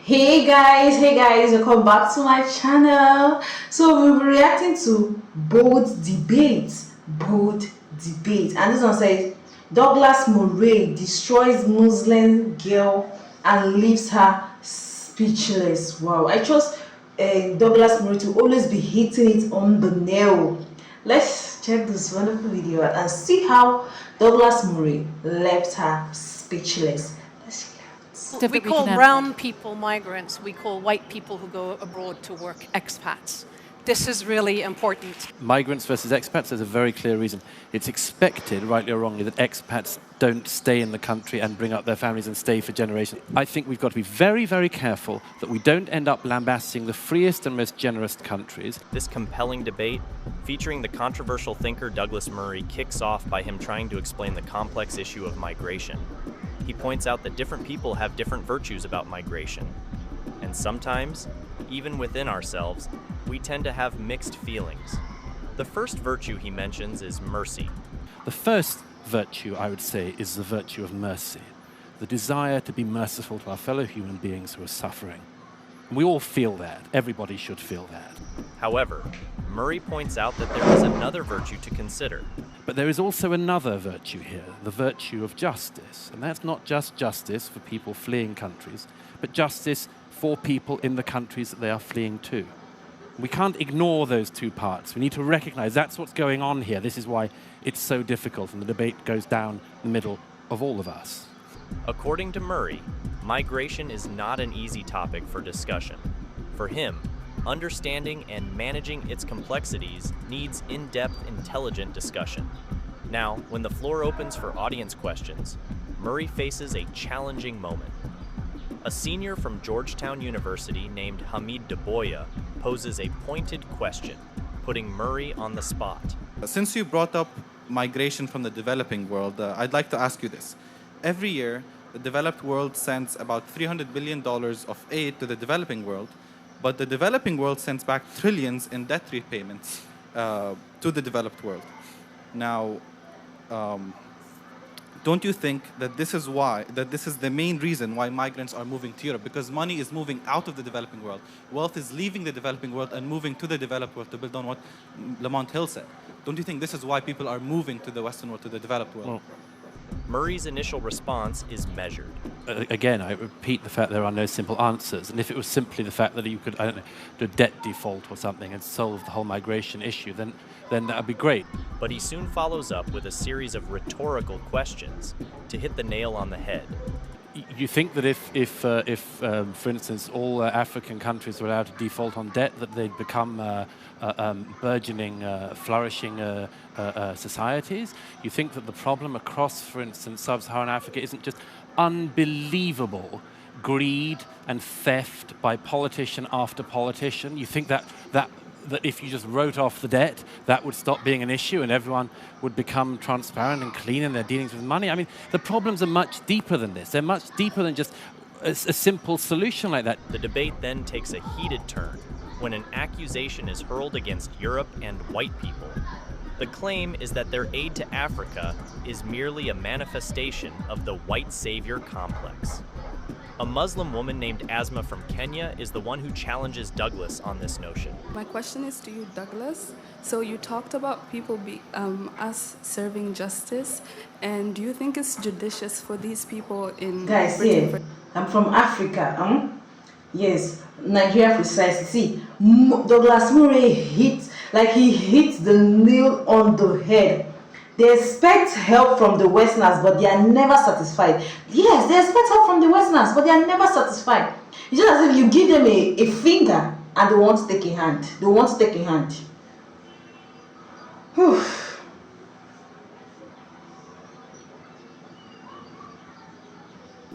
Hey guys, welcome back to my channel. So we'll be reacting to bold debate, and this one says Douglas Murray destroys Muslim girl and leaves her speechless. Wow, I trust Douglas Murray to always be hitting it on the nail. Let's check this wonderful video out and see how Douglas Murray left her speechless. Let's check it out. We call brown people migrants. We call white people who go abroad to work expats. This is really important. Migrants versus expats, there's a very clear reason. It's expected, rightly or wrongly, that expats don't stay in the country and bring up their families and stay for generations. I think we've got to be very, very careful that we don't end up lambasting the freest and most generous countries. This compelling debate, featuring the controversial thinker Douglas Murray, kicks off by him trying to explain the complex issue of migration. He points out that different people have different virtues about migration. And sometimes, even within ourselves, we tend to have mixed feelings. The first virtue he mentions is mercy. The first virtue, I would say, is the virtue of mercy, the desire to be merciful to our fellow human beings who are suffering. And we all feel that. Everybody should feel that. However, Murray points out that there is another virtue to consider. But there is also another virtue here, the virtue of justice. And that's not just justice for people fleeing countries, but justice for people in the countries that they are fleeing to. We can't ignore those two parts. We need to recognize that's what's going on here. This is why it's so difficult, and the debate goes down the middle of all of us. According to Murray, migration is not an easy topic for discussion. For him, understanding and managing its complexities needs in-depth, intelligent discussion. Now, when the floor opens for audience questions, Murray faces a challenging moment. A senior from Georgetown University named Hamid Daboya poses a pointed question, putting Murray on the spot. Since you brought up migration from the developing world, I'd like to ask you this. Every year, the developed world sends about $300 billion of aid to the developing world, but the developing world sends back trillions in debt repayments to the developed world. Now, don't you think that this is the main reason why migrants are moving to Europe? Because money is moving out of the developing world. Wealth is leaving the developing world and moving to the developed world, to build on what Lamont Hill said. Don't you think this is why people are moving to the Western world, to the developed world? Well, Murray's initial response is measured. Again, I repeat the fact there are no simple answers. And if it was simply the fact that you could, I don't know, do a debt default or something and solve the whole migration issue, then that would be great. But he soon follows up with a series of rhetorical questions to hit the nail on the head. You think that if for instance, all African countries were allowed to default on debt, that they'd become burgeoning, flourishing societies? You think that the problem across, for instance, sub-Saharan Africa isn't just unbelievable greed and theft by politician after politician? You think that if you just wrote off the debt, that would stop being an issue and everyone would become transparent and clean in their dealings with money? I mean, the problems are much deeper than this. They're much deeper than just a simple solution like that. The debate then takes a heated turn when an accusation is hurled against Europe and white people. The claim is that their aid to Africa is merely a manifestation of the white savior complex. A Muslim woman named Asma from Kenya is the one who challenges Douglas on this notion. My question is to you, Douglas. So you talked about people us serving justice, and do you think it's judicious for these people in Guys, Britain? yeah, I'm from Africa. Yes, Nigeria precisely. See, Douglas Murray hit the nail on the head. They expect help from the Westerners, but they are never satisfied. Yes, they expect help from the Westerners, but they are never satisfied. It's just as if you give them a finger and they want to take a hand. They want to take a hand. Whew.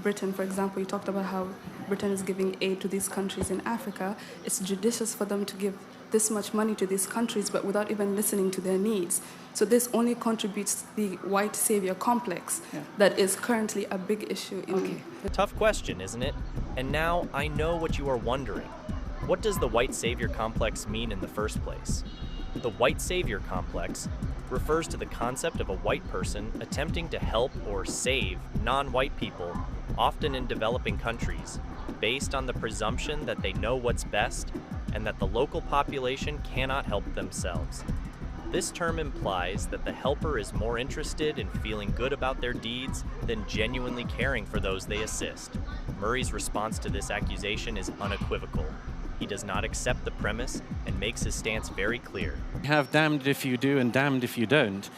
Britain, for example, you talked about how Britain is giving aid to these countries in Africa. It's judicious for them to give this much money to these countries, but without even listening to their needs. So this only contributes to the white savior complex that is currently a big issue in Tough question, isn't it? And now I know what you are wondering. What does the white savior complex mean in the first place? The white savior complex refers to the concept of a white person attempting to help or save non-white people, often in developing countries, based on the presumption that they know what's best and that the local population cannot help themselves. This term implies that the helper is more interested in feeling good about their deeds than genuinely caring for those they assist. Murray's response to this accusation is unequivocal. He does not accept the premise and makes his stance very clear. You have damned if you do and damned if you don't.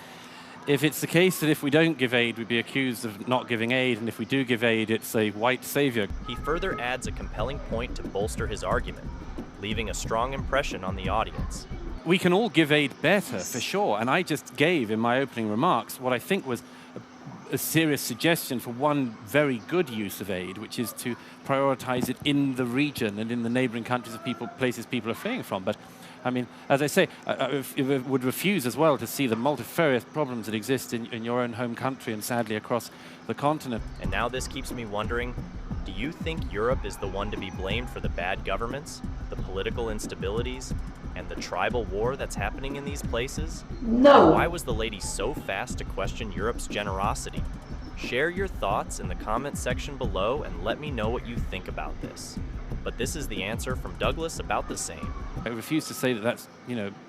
If it's the case that if we don't give aid, we'd be accused of not giving aid, and if we do give aid, it's a white savior. He further adds a compelling point to bolster his argument, leaving a strong impression on the audience. We can all give aid better, for sure, and I just gave in my opening remarks what I think was a serious suggestion for one very good use of aid, which is to prioritize it in the region and in the neighboring countries of places people are fleeing from. But I mean, as I say, I would refuse as well to see the multifarious problems that exist in your own home country and sadly across the continent. And now this keeps me wondering, do you think Europe is the one to be blamed for the bad governments, the political instabilities, and the tribal war that's happening in these places? No. Why was the lady so fast to question Europe's generosity? Share your thoughts in the comments section below and let me know what you think about this. But this is the answer from Douglas about the same. I refuse to say that that's,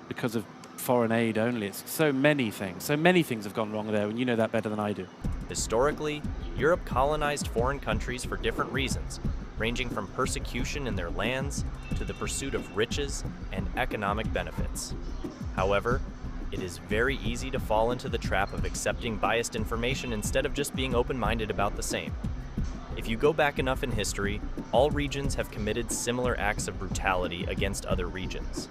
because of foreign aid only. It's so many things have gone wrong there, and you know that better than I do. Historically, Europe colonized foreign countries for different reasons, ranging from persecution in their lands to the pursuit of riches and economic benefits. However, it is very easy to fall into the trap of accepting biased information instead of just being open-minded about the same. If you go back enough in history, all regions have committed similar acts of brutality against other regions.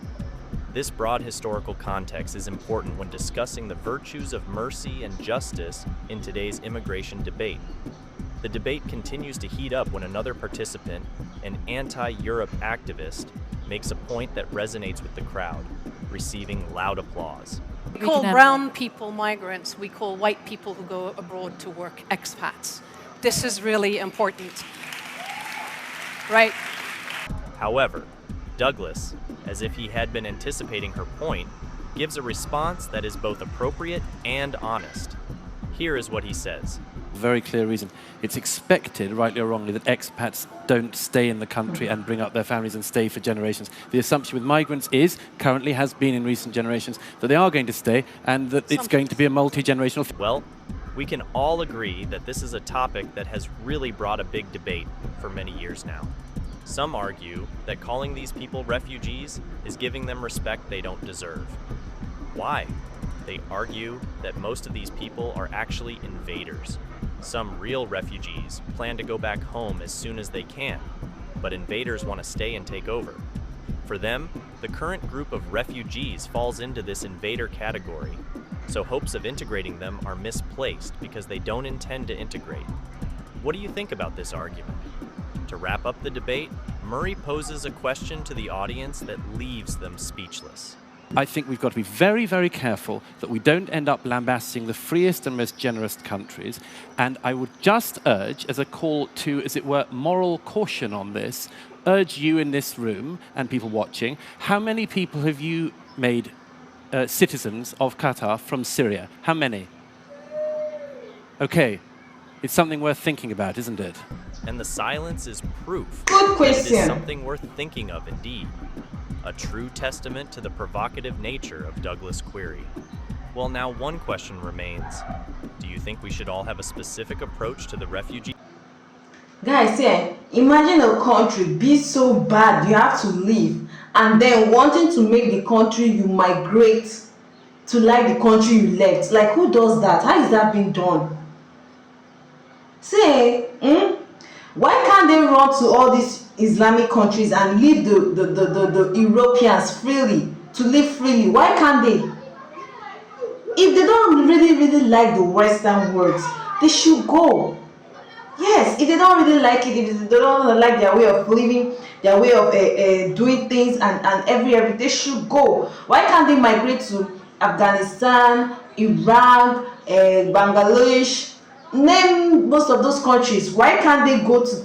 This broad historical context is important when discussing the virtues of mercy and justice in today's immigration debate. The debate continues to heat up when another participant, an anti-Europe activist, makes a point that resonates with the crowd, receiving loud applause. We call brown people migrants. We call white people who go abroad to work expats. This is really important, right? However, Douglas, as if he had been anticipating her point, gives a response that is both appropriate and honest. Here is what he says. Very clear reason. It's expected, rightly or wrongly, that expats don't stay in the country and bring up their families and stay for generations. The assumption with migrants currently has been in recent generations, that they are going to stay and that it's going to be a multi-generational thing. Well, we can all agree that this is a topic that has really brought a big debate for many years now. Some argue that calling these people refugees is giving them respect they don't deserve. Why? They argue that most of these people are actually invaders. Some real refugees plan to go back home as soon as they can, but invaders want to stay and take over. For them, the current group of refugees falls into this invader category, so hopes of integrating them are misplaced because they don't intend to integrate. What do you think about this argument? To wrap up the debate, Murray poses a question to the audience that leaves them speechless. I think we've got to be very, very careful that we don't end up lambasting the freest and most generous countries. And I would just urge, as a call to, as it were, moral caution on this, urge you in this room and people watching, how many people have you made citizens of Qatar from Syria? How many? Okay, it's something worth thinking about, isn't it? And the silence is proof. Good question. It is something worth thinking of indeed. A true testament to the provocative nature of Douglas' query. Well, now one question remains. Do you think we should all have a specific approach to the refugee? Guys, imagine a country be so bad you have to leave, and then wanting to make the country you migrate to like the country you left. Like, who does that? How is that being done? Why can't they run to all these Islamic countries and leave the Europeans freely, to live freely? Why can't they? If they don't really like the Western world, they should go. Yes, if they don't really like it, if they don't like their way of living, their way of doing things and every they should go. Why can't they migrate to Afghanistan, Iran, Bangladesh? Name most of those countries. Why can't they go to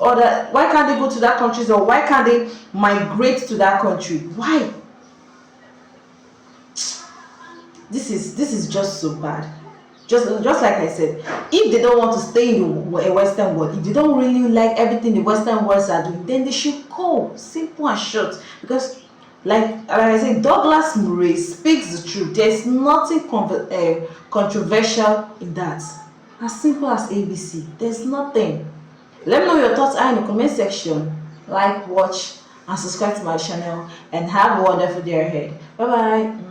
that countries, or why can't they migrate to that country? Why? This is just so bad. Just like I said, if they don't want to stay in the Western world, if they don't really like everything the Western worlds are doing, then they should go. Simple and short. Because, like I said, Douglas Murray speaks the truth. There's nothing controversial in that. As simple as ABC. There's nothing. Let me know your thoughts are in the comment section. Like, watch, and subscribe to my channel. And have a wonderful day ahead. Bye bye.